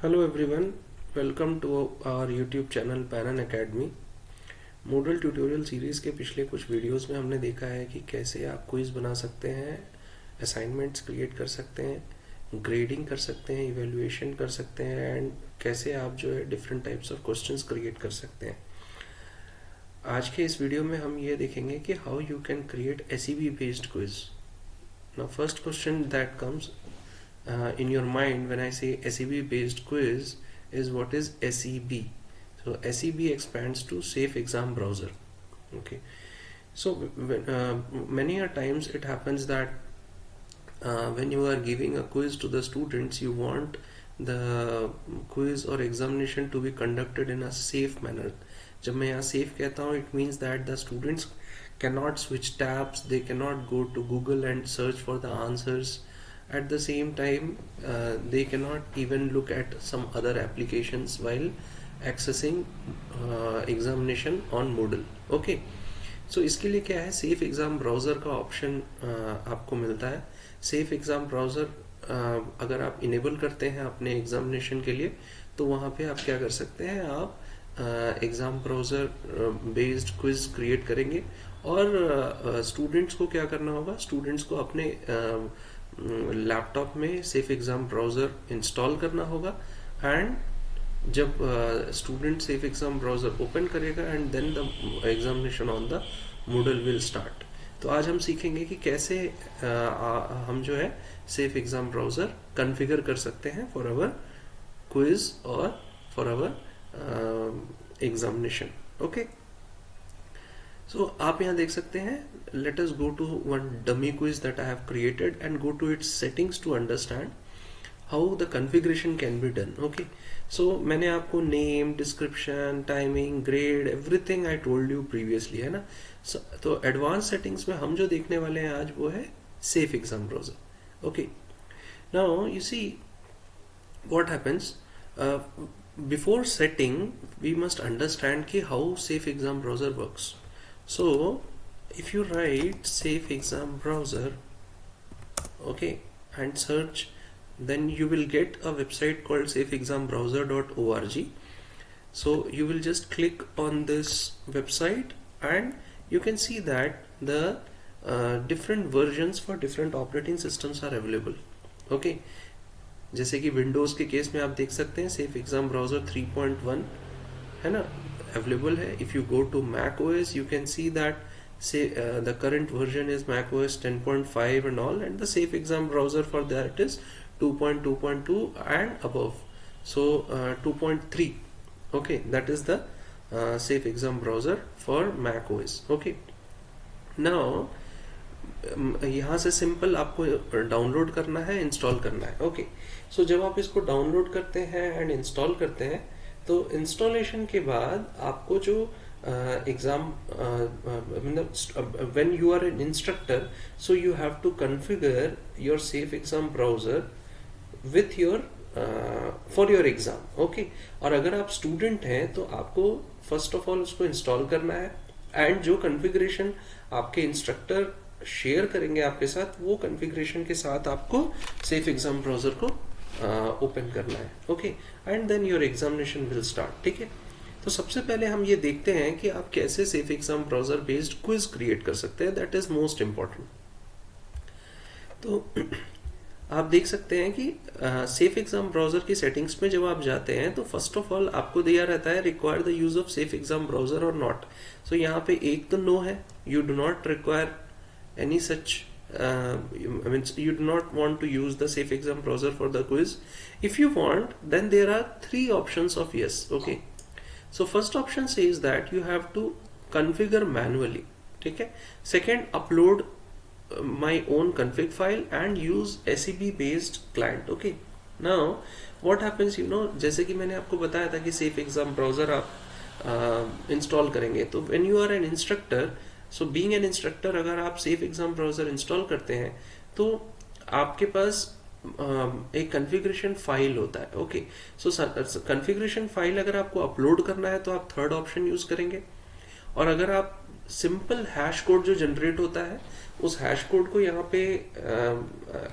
Hello everyone, welcome to our YouTube channel Paran Academy। Model tutorial series के पिछले कुछ videos में हमने देखा है कि कैसे आप क्विज बना सकते हैं, असाइनमेंट्स क्रिएट कर सकते हैं, ग्रेडिंग कर सकते हैं, इवेल्युएशन कर सकते हैं एंड कैसे आप जो है different types of questions create कर सकते हैं। आज के इस वीडियो में हम ये देखेंगे कि how you can create SEB based quiz. Now first question that comes in your mind when I say SEB based quiz is what is SEB. So SEB expands to Safe Exam Browser. Okay, so many a times it happens that when you are giving a quiz to the students, you want the quiz or examination to be conducted in a safe manner. जब मैं यहाँ safe कहता हूँ, it means that the students cannot switch tabs, they cannot go to Google and search for the answers. At the same time, they cannot even look at some other applications while accessing examination on Moodle. Okay, so इसके लिए क्या है, safe exam browser का option आपको मिलता है। Safe exam browser अगर आप इनेबल करते हैं अपने एग्जामिनेशन के लिए, तो वहाँ पे आप क्या कर सकते हैं, आप exam browser based quiz create करेंगे और स्टूडेंट्स को क्या करना होगा, स्टूडेंट्स को अपने लैपटॉप में सेफ एग्जाम ब्राउज़र इंस्टॉल करना होगा एंड जब student safe exam browser open करेगा and then the examination on the Moodle will start. तो आज हम सीखेंगे कि कैसे हम जो है सेफ एग्जाम ब्राउज़र कॉन्फ़िगर कर सकते हैं फॉर आवर क्विज और फॉर आवर एग्जामिनेशन। ओके, सो आप यहाँ देख सकते हैं, let us go to one dummy quiz that I have created and go to its settings to understand how the configuration can be done. Okay, so मैंने आपको name, description, timing, grade, everything I told you previously, है ना। तो advanced settings में हम जो देखने वाले हैं आज वो है safe exam browser. Okay, now you see what happens, before setting we must understand कि how safe exam browser works. So if you write safe exam browser, okay, and search, then you will get a website called safeexambrowser.org. so you will just click on this website and you can see that the different versions for different operating systems are available. okay, जैसे कि Windows के case में आप देख सकते हैं safe exam browser 3.1 है ना, अवेलेबल है। If you go to Mac OS you can see that the current version is Mac OS 10.5 and all, and the safe exam browser for that is 2.2.2 and above, so 2.3. okay, that is the safe exam browser for Mac OS. okay, now यहाँ से simple आपको download करना है, install करना है। Okay, सो जब आप इसको डाउनलोड करते हैं एंड इंस्टॉल करते हैं, तो इंस्टॉलेशन के बाद आपको जो exam when you are an instructor, so you have to configure your safe exam browser with your for your exam. okay, और अगर आप स्टूडेंट हैं तो आपको फर्स्ट ऑफ ऑल उसको इंस्टॉल करना है एंड जो कॉन्फ़िगरेशन आपके इंस्ट्रक्टर शेयर करेंगे आपके साथ, वो कॉन्फ़िगरेशन के साथ आपको सेफ एग्जाम ब्राउजर को ओपन करना है। Okay, and then your examination will start. ठीक है, तो सबसे पहले हम ये देखते हैं कि आप कैसे safe exam browser based quiz create कर सकते हैं, दैट इज मोस्ट इम्पॉर्टेंट। तो आप देख सकते हैं कि सेफ एग्जाम ब्राउजर की सेटिंग्स में जब आप जाते हैं तो फर्स्ट ऑफ ऑल आपको दिया रहता है require the use of safe exam browser और नॉट। सो यहाँ पे एक तो नो है, you do not require any such you do not want to use the safe exam browser for the quiz. If you want, then there are three options of yes. okay, so first option says that you have to configure manually. ठीक है, second, upload my own config file and use SEB based client. okay, now what happens, you know, जैसे कि मैंने आपको बताया था कि safe exam browser आप इंस्टॉल करेंगे, तो when you are an instructor, so being an instructor, अगर आप सेफ एग्जाम ब्राउजर इंस्टॉल करते हैं तो आपके पास एक कॉन्फ़िगरेशन फाइल होता है। ओके, सो कॉन्फ़िगरेशन फाइल अगर आपको अपलोड करना है तो आप थर्ड ऑप्शन यूज करेंगे, और अगर आप सिंपल हैश कोड जो जनरेट होता है उस हैश कोड को यहाँ पे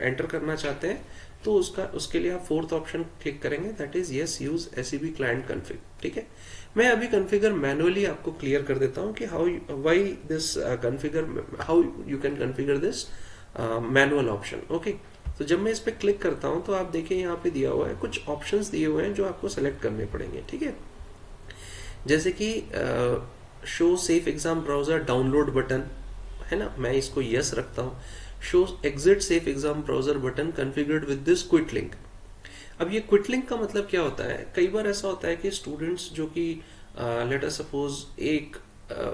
एंटर करना चाहते हैं तो उसके लिए आप फोर्थ ऑप्शन क्लिक करेंगे, that is yes use ACB client config. ठीक है, मैं अभी कॉन्फ़िगर मैनुअली आपको क्लियर कर देता हूँ कि how why this configure, how you can configure this manual option. Okay, तो जब मैं इस पर क्लिक करता हूँ तो आप देखिए यहाँ पे दिया हुआ है, कुछ ऑप्शंस दिए हुए हैं जो आपको सेलेक्ट करने पड़ेंगे। ठीक है, जैसे कि show safe exam browser download button है ना, मैं इसको यस रखता हूँ। Show exit safe exam browser button configured with this quit link. अब ये क्विट लिंक का मतलब क्या होता है, कई बार ऐसा होता है कि स्टूडेंट्स जो कि लेट अस सपोज एक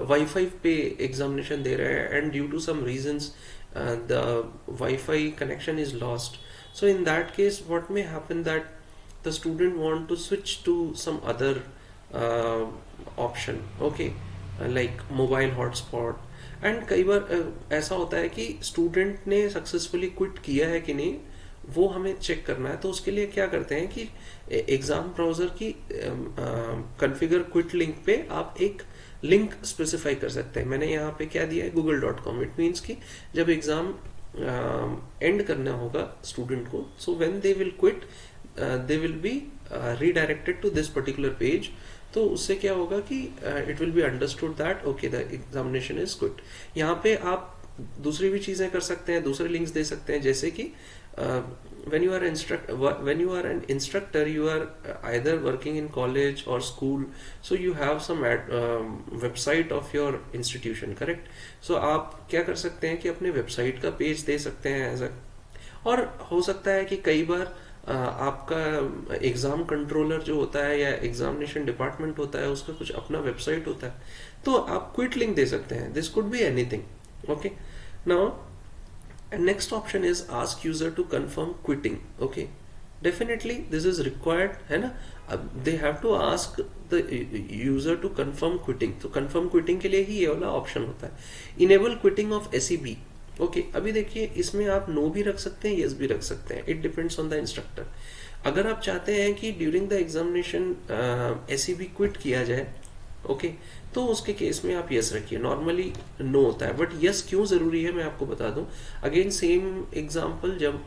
वाईफाई पे एग्जामिनेशन दे रहे हैं and due to some reasons the wifi connection is lost, so in that case what may happen that the student want to switch to some other option, okay, like mobile hotspot। And कई बार ऐसा होता है कि student ने successfully quit किया है कि नहीं, वो हमें चेक करना है। तो उसके लिए क्या करते हैं कि एग्जाम ब्राउजर की कॉन्फ़िगर क्विट लिंक पे आप एक लिंक स्पेसिफाई कर सकते हैं। मैंने यहाँ पे क्या दिया है, google.com। इट मीन्स कि जब एग्जाम एंड करना होगा स्टूडेंट को, so when they will quit they will be redirected to this particular page. तो उससे क्या होगा कि it will be understood that okay the examination is quit. यहाँ पे आप दूसरी भी चीजें कर सकते हैं, दूसरे लिंक्स दे सकते हैं, जैसे कि when you are an instructor, you are either working in college or school, so you have some website of your institution, correct? So आप क्या कर सकते हैं कि अपने वेबसाइट का पेज दे सकते हैं एज अ, और हो सकता है कि कई बार आपका एग्जाम कंट्रोलर जो होता है या एग्जामिनेशन डिपार्टमेंट होता है उसका कुछ अपना वेबसाइट होता है, तो आप क्विट लिंक दे सकते हैं। This could be anything. Okay, now next option is ask user to confirm quitting. Okay, definitely this is required, है ना। अब they have to ask the user to confirm quitting, तो कंफर्म क्विटिंग के लिए ही ये वाला ऑप्शन होता है। Enable quitting of ACB. Okay, अभी देखिए इसमें आप नो भी रख सकते हैं, यस भी रख सकते हैं, it depends on the instructor. अगर आप चाहते हैं कि during the examination ACB quit किया जाए, ओके, तो उसके केस में आप यस रखिए। नॉर्मली नो होता है, बट यस क्यों जरूरी है मैं आपको बता दूं। अगेन सेम एग्जांपल, जब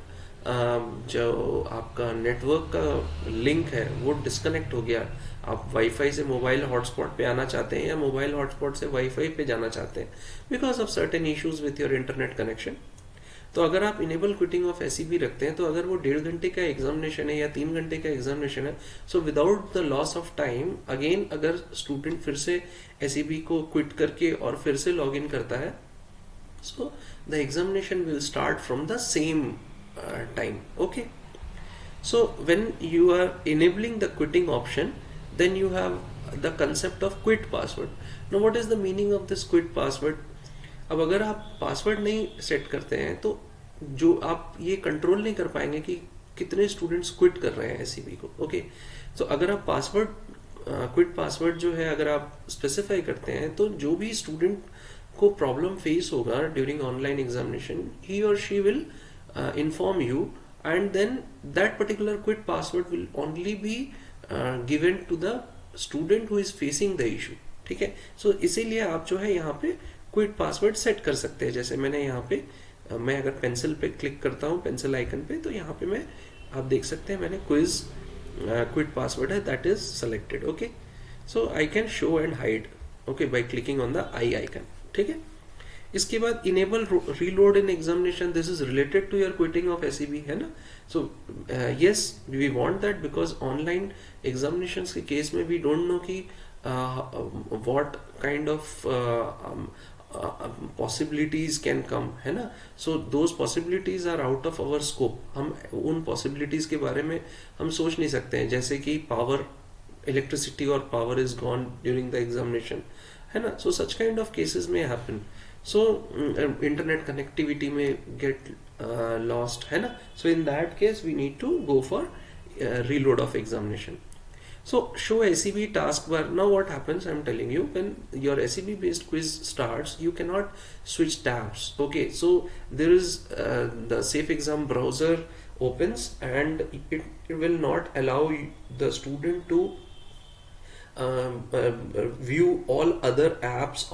जो आपका नेटवर्क का लिंक है वो डिस्कनेक्ट हो गया, आप वाईफाई से मोबाइल हॉटस्पॉट पे आना चाहते हैं या मोबाइल हॉटस्पॉट से वाईफाई पे जाना चाहते हैं because of certain issues with your internet connection, तो अगर आप इनेबल क्विटिंग ऑफ एसीबी रखते हैं, तो अगर वो 1.5 घंटे का एग्जामिनेशन है या 3 घंटे का एग्जामिनेशन है, so without the loss of time, again अगर स्टूडेंट फिर से एसीबी को क्विट करके और फिर से लॉग इन करता है, so the examination will start from the same time। okay, so when you are enabling the quitting option, then you have the concept of quit password। now what is the meaning of this quit password? अब अगर आप password नहीं set करते हैं तो जो आप ये कंट्रोल नहीं कर पाएंगे कि कितने स्टूडेंट्स क्विट कर रहे हैं एसीबी को। ओके, तो अगर आप पासवर्ड क्विट पासवर्ड जो है अगर आप स्पेसिफाई करते हैं, तो जो भी स्टूडेंट को प्रॉब्लम फेस होगा ड्यूरिंग ऑनलाइन एग्जामिनेशन, ही और she will inform you, and then that particular quit password will only be given to the student who is facing the issue। ठीक है, सो इसीलिए आप जो है यहाँ पे क्विट पासवर्ड सेट कर सकते हैं। जैसे मैंने यहाँ पे मैं अगर पेंसिल पे क्लिक करता हूँ, पेंसिल आइकन पे, तो यहाँ पे मैं, आप देख सकते हैं मैंने क्विज क्विट पासवर्ड है that is selected. Okay, so I can show and hide, okay, by clicking on the eye icon. ठीक है, इसके बाद enable reload in examination, this is related to your quitting of ACB, है ना। So yes, we want that because online examinations के case में we don't know कि what kind of possibilities can come, है ना। So those possibilities are out of our scope. हम उन possibilities के बारे में हम सोच नहीं सकते हैं, जैसे कि पावर, इलेक्ट्रिसिटी और power is gone during the examination, है ना। सो सच काइंड ऑफ केसेस में happen. So internet connectivity may get lost, है ना। So in that case we need to go for reload of examination। So show ACB taskbar। Now what happens, I'm telling you, when your ACB based quiz starts, you cannot switch tabs। Okay, so there is the Safe Exam browser opens and it will not allow the student to view all other apps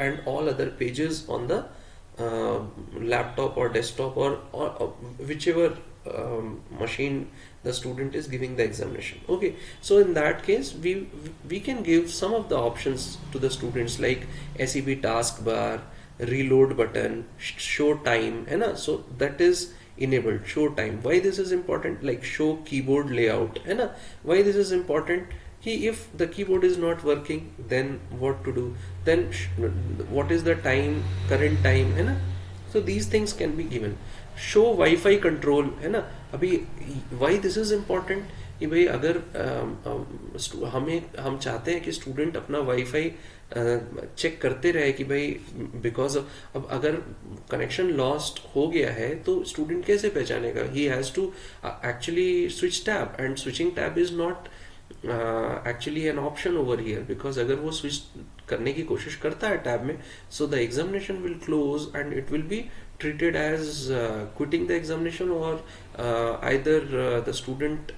and all other pages on the laptop or desktop or whichever machine the student is giving the examination. Okay, so in that case we can give some of the options to the students like SEB taskbar, reload button, show time, है ना. So that is enabled. Show time, why this is important, like show keyboard layout, है ना. Why this is important, कि if the keyboard is not working then what to do, then what is the time, current time, है ना. So these things can be given. Show wifi control, है ना. अभी why this is important कि भाई अगर हम चाहते हैं कि स्टूडेंट अपना वाईफाई चेक करते रहे कि भाई बिकॉज अब अगर कनेक्शन लॉस्ट हो गया है तो स्टूडेंट कैसे पहचानेगा. He has to actually switch tab, and switching tab is not actually an option over here, because अगर वो स्विच करने की कोशिश करता है टैब में, so the examination will close and it will B treated as quitting the examination, or either the student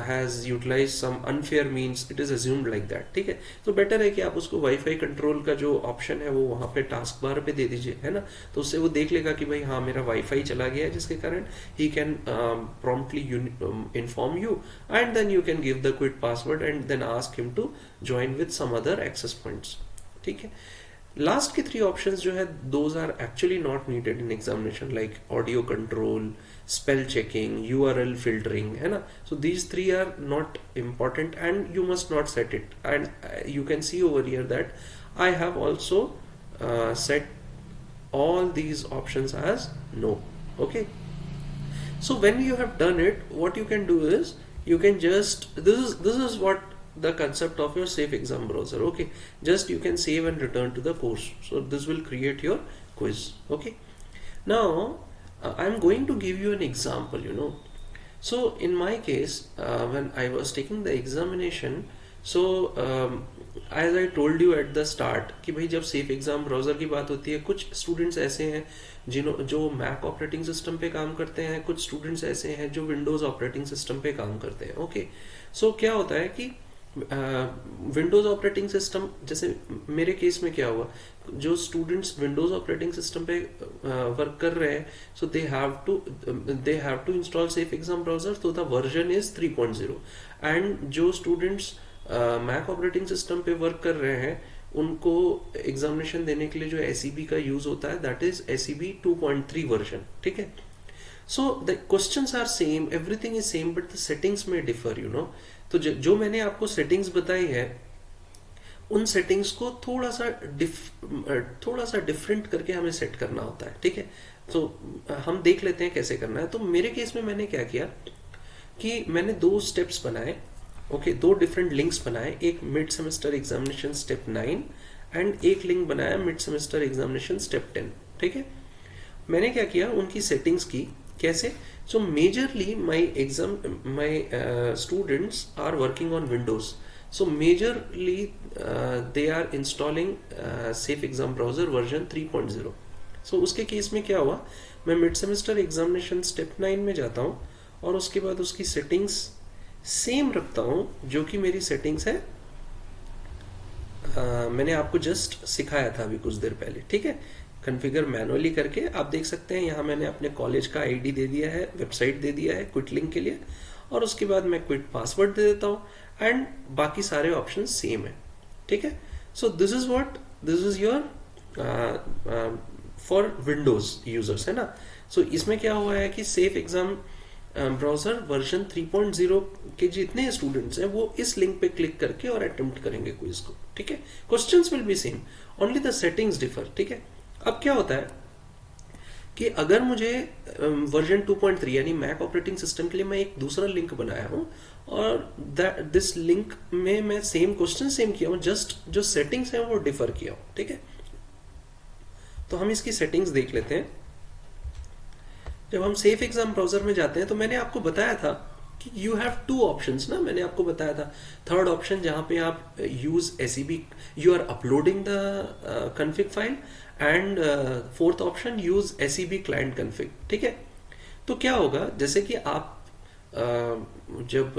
has utilized some unfair means. It is assumed like that. ठीक है. तो बेटर है कि आप उसको वाईफाई कंट्रोल का जो option है वो वहाँ पे टास्क बार पे दे दीजिए, है ना. तो उससे वो देख लेगा कि भाई हाँ मेरा वाईफाई चला गया है, जिसके कारण he can promptly inform you, and then you can give the quit password and then ask him to join with some other access points. ठीक है. लास्ट के 3 ऑप्शंस जो है those are actually not needed in examination, like audio control, spell checking, URL filtering, है ना. So these 3 are not important and you must not set it, and you can see over here that I have also set all these options as no. Okay, so when you have done it, what you can do is you can just this is what the concept of your safe exam browser. Okay, just you can save and return to the course. So this will create your quiz. Okay, now I'm going to give you an example, you know. So in my case, when I was taking the examination, so as I told you at the start कि भाई जब safe exam browser की बात होती है, कुछ students ऐसे हैं जो मैक ऑपरेटिंग सिस्टम पे काम करते हैं, कुछ स्टूडेंट्स ऐसे हैं जो विंडोज ऑपरेटिंग सिस्टम पे काम करते हैं. ओके, सो क्या होता है कि विंडोज ऑपरेटिंग सिस्टम, जैसे मेरे केस में क्या हुआ, जो स्टूडेंट्स विंडोज ऑपरेटिंग सिस्टम पे वर्क कर रहे हैं, so they have to install safe exam browser, तो द वर्जन इज 3.0. एंड जो स्टूडेंट्स मैक ऑपरेटिंग सिस्टम पे वर्क कर रहे हैं, उनको एग्जामिनेशन देने के लिए जो SEB का यूज होता है, दैट इज SEB 2.3 वर्जन. ठीक है. So the questions are same, everything is same, but the settings में डिफर, यू नो. तो जो मैंने आपको सेटिंग्स बताई है, उन सेटिंग्स को थोड़ा सा डिफरेंट करके हमें सेट करना होता है. ठीक है. तो हम देख लेते हैं कैसे करना है. तो मेरे केस में मैंने क्या किया कि मैंने 2 स्टेप्स बनाए. ओके, 2 डिफरेंट लिंक्स बनाए, एक mid semester examination step 9 and एक लिंक बनाया मिड सेमेस्टर एग्जामिनेशन स्टेप 10. ठीक है. मैंने क्या किया, उनकी सेटिंग्स की. कैसे? So majorly my students are working on Windows, so majorly they are installing safe exam browser version 3.0. सो उसके केस में क्या हुआ, मैं मिड सेमेस्टर एग्जामिनेशन स्टेप 9 में जाता हूँ और उसके बाद उसकी सेटिंग्स सेम रखता हूं जो कि मेरी सेटिंग्स है. मैंने आपको जस्ट सिखाया था अभी कुछ देर पहले. ठीक है. कॉन्फ़िगर मैनुअली करके आप देख सकते हैं. यहाँ मैंने अपने कॉलेज का ID दे दिया है, वेबसाइट दे दिया है क्विट लिंक के लिए, और उसके बाद मैं क्विट पासवर्ड दे देता हूँ, एंड बाकी सारे ऑप्शन सेम है. ठीक है. So this is your for Windows users, है ना. सो इसमें क्या हुआ है कि सेफ एग्जाम ब्राउजर वर्जन 3.0 के जितने स्टूडेंट्स हैं वो इस लिंक पे क्लिक करके और अटेम्प्ट करेंगे क्विज को. ठीक है. Questions will be same, only the settings differ. ठीक है. अब क्या होता है कि अगर मुझे वर्जन 2.3 यानी मैक ऑपरेटिंग सिस्टम के लिए मैं एक दूसरा लिंक बनाया हूं और दिस लिंक में मैं सेम क्वेश्चन सेम किया हूं, जस्ट जो सेटिंग्स हैं वो डिफर किया हूं. ठीक है. तो हम इसकी सेटिंग्स देख लेते हैं. जब हम सेफ एग्जाम ब्राउजर में जाते हैं तो मैंने आपको बताया था कि यू हैव 2 ऑप्शंस ना. मैंने आपको बताया था थर्ड ऑप्शन जहां पे आप use SEB, you are uploading the config file, and fourth option use SEB client config. ठीक है. तो क्या होगा, जैसे कि आप जब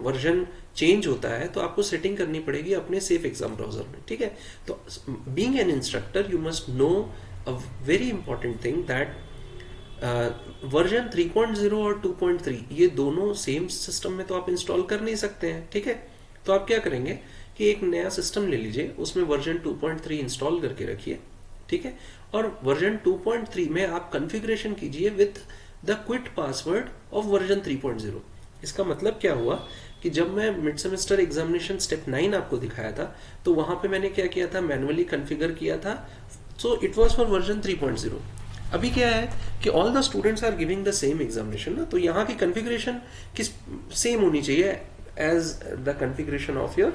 वर्जन चेंज होता है तो आपको सेटिंग करनी पड़ेगी अपने सेफ एग्जाम ब्राउजर में. ठीक है. तो being an instructor you must know a very important thing that version 3.0 और 2.3 ये दोनों सेम सिस्टम में तो आप इंस्टॉल कर नहीं सकते हैं, ठीक है। तो आप क्या करेंगे कि एक नया सिस्टम ले लीजिए, उसमें वर्जन 2.3 इंस्टॉल करके रखिए, ठीक है। और वर्जन 2.3 में आप कॉन्फ़िगरेशन कीजिए with the quit password of version 3.0। इसका मतलब क्या हुआ कि जब मैं मिड सेमेस्टर एग्जामिनेशन स्टेप 9 आपको दिखाया था, तो वहां पे मैंने क्या किया था, मैनुअली कॉन्फ़िगर किया था, so it was for version 3.0। अभी क्या है कि all the students are giving the same examination ना, तो यहाँ की कॉन्फ़िगरेशन किस सेम होनी चाहिए as the configuration of your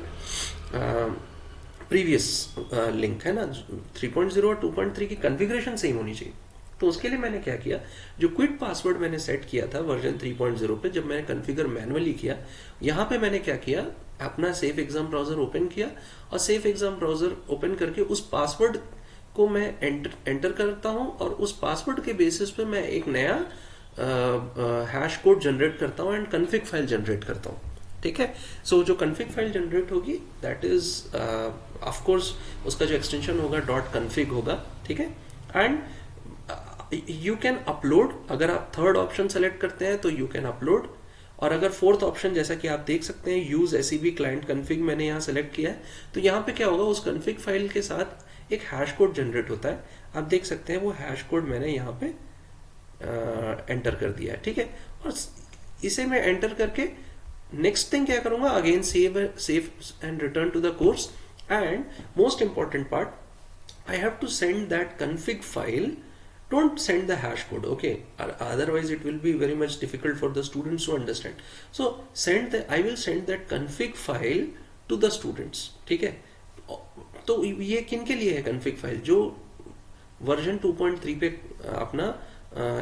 previous link, है ना। 3.0 और 2.3 की कॉन्फ़िगरेशन सेम होनी चाहिए। तो उसके लिए मैंने क्या किया, जो क्विक पासवर्ड मैंने सेट किया था वर्जन 3.0 पे, जब मैंने कॉन्फ़िगर मैनुअली किया, यहाँ पे मैंने क्या किया, अपना सेफ एग्जाम ब्राउजर ओपन किया और सेफ एग्जाम ब्राउजर ओपन करके उस पासवर्ड को मैं एंटर करता हूं और उस पासवर्ड के बेसिस पे मैं एक नया हैश कोड जनरेट करता हूं एंड कॉन्फ़िग फाइल जनरेट करता हूं, ठीक है। सो जो कॉन्फ़िग फाइल जनरेट होगी दैट इज ऑफ कोर्स उसका जो एक्सटेंशन होगा .config होगा, ठीक है। एंड यू कैन अपलोड, अगर आप थर्ड ऑप्शन सेलेक्ट करते हैं तो यू कैन अपलोड, और अगर फोर्थ ऑप्शन जैसा कि आप देख सकते हैं यूज SEB क्लाइंट कॉन्फ़िग मैंने यहाँ सेलेक्ट किया है, तो यहाँ पे क्या होगा, उस कॉन्फ़िग फाइल के साथ एक हैश कोड जनरेट होता है। आप देख सकते हैं वो हैश कोड मैंने यहाँ पे एंटर कर दिया है, ठीक है। और इसे मैं एंटर करके नेक्स्ट थिंग क्या करूंगा, again save and return to the course, and most important part, I have to send that config file. Don't send the hash code, okay? Otherwise, it will be very much difficult for the students to understand. So, I will send that config file to the students, ठीक है। तो ये किन के लिए है config file? जो version 2.3 पे अपना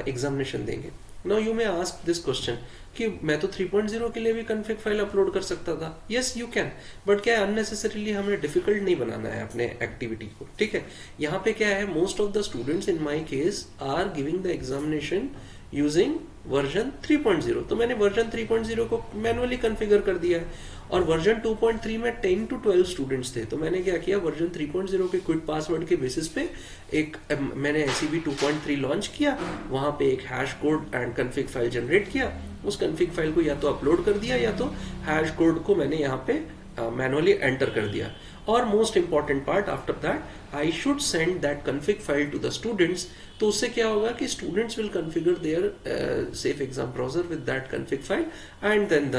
एग्जामिनेशन देंगे। Now you may ask this question कि मैं तो 3.0 के लिए भी कॉन्फ़िग फाइल अपलोड कर सकता था। यस यू कैन, बट क्या है, अननेसेसरीली हमें डिफिकल्ट नहीं बनाना है अपने एक्टिविटी को, ठीक है। यहाँ पे क्या है, most of the students in my case are giving the examination using version 3.0, तो मैंने वर्जन 3.0 को मैनुअली कॉन्फ़िगर कर दिया है। और वर्जन 2.3 में 10 to 12 स्टूडेंट्स थे, तो मैंने क्या किया, वर्जन 3.0 के क्विक पासवर्ड के बेसिस पे एक मैंने SEB 2.3 लॉन्च किया, वहां पे एक hash code and config file generate किया, उस कॉन्फ़िग फाइल को या तो अपलोड कर दिया या तो हैश कोड को मैंने यहाँ पे मैनुअली एंटर कर दिया। और most important part, after that I should send that config file to the students. तो उससे क्या होगा कि students will configure their safe exam browser with that config file and then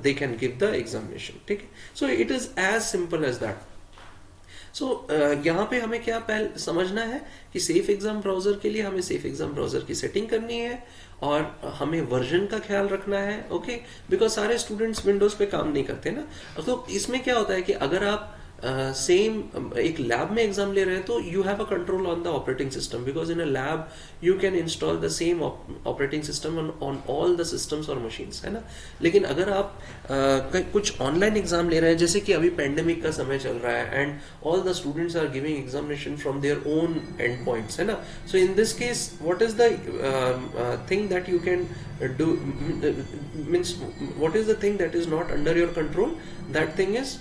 they can give the examination, ठीक है। So it is as simple as that. So यहाँ पे हमें क्या पहले समझना है कि सेफ एग्जाम ब्राउजर के लिए हमें सेफ एग्जाम ब्राउजर की सेटिंग करनी है और हमें वर्जन का ख्याल रखना है, ओके। बिकॉज सारे स्टूडेंट्स विंडोज पे काम नहीं करते ना। तो इसमें क्या होता है कि अगर आप सेम एक लैब में एग्जाम ले रहे हैं तो you have a control on the operating system, because in a lab you can install the same operating system on all the systems और मशीन्स, है ना। लेकिन अगर आप कुछ ऑनलाइन एग्जाम ले रहे हैं, जैसे कि अभी पेंडेमिक का समय चल रहा है and all the students are giving examination from their own end points, है ना। So in this case what is the thing that you can do, means what is the thing that is not under your control? That thing is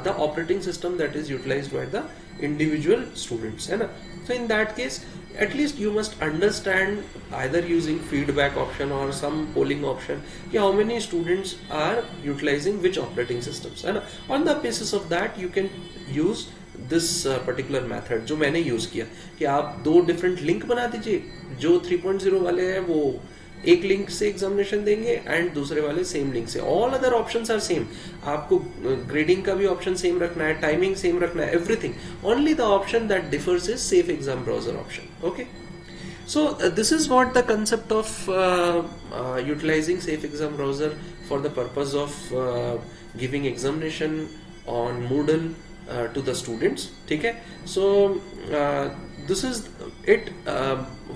the operating system that is utilized by the individual students, है ना। So in that case at least you must understand either using feedback option or some polling option कि how many students are utilizing which operating systems, है ना। On the basis of that you can use this particular method जो मैंने use किया कि आप दो different link बना दीजिए। जो 3.0 वाले हैं वो एक लिंक से एग्जामिनेशन देंगे एंड दूसरे वाले सेम लिंक से। All other options are same. आपको ग्रेडिंग का भी ऑप्शन सेम रखना है, टाइमिंग सेम रखना है, everything. Only the option that differs is safe exam browser option, okay. So this is what the concept of utilizing safe exam browser for the purpose of giving examination on Moodle to the students, ठीक है। So this is it.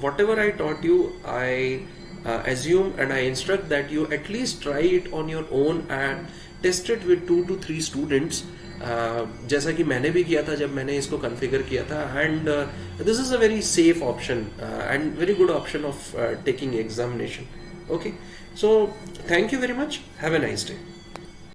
Whatever I taught you, I assume and I instruct that you at least try it on your own and test it with 2 to 3 students. जैसा कि मैंने भी किया था जब मैंने इसको कॉन्फ़िगर किया था, and this is a very safe option and very good option of taking examination, okay. So thank you very much, have a nice day.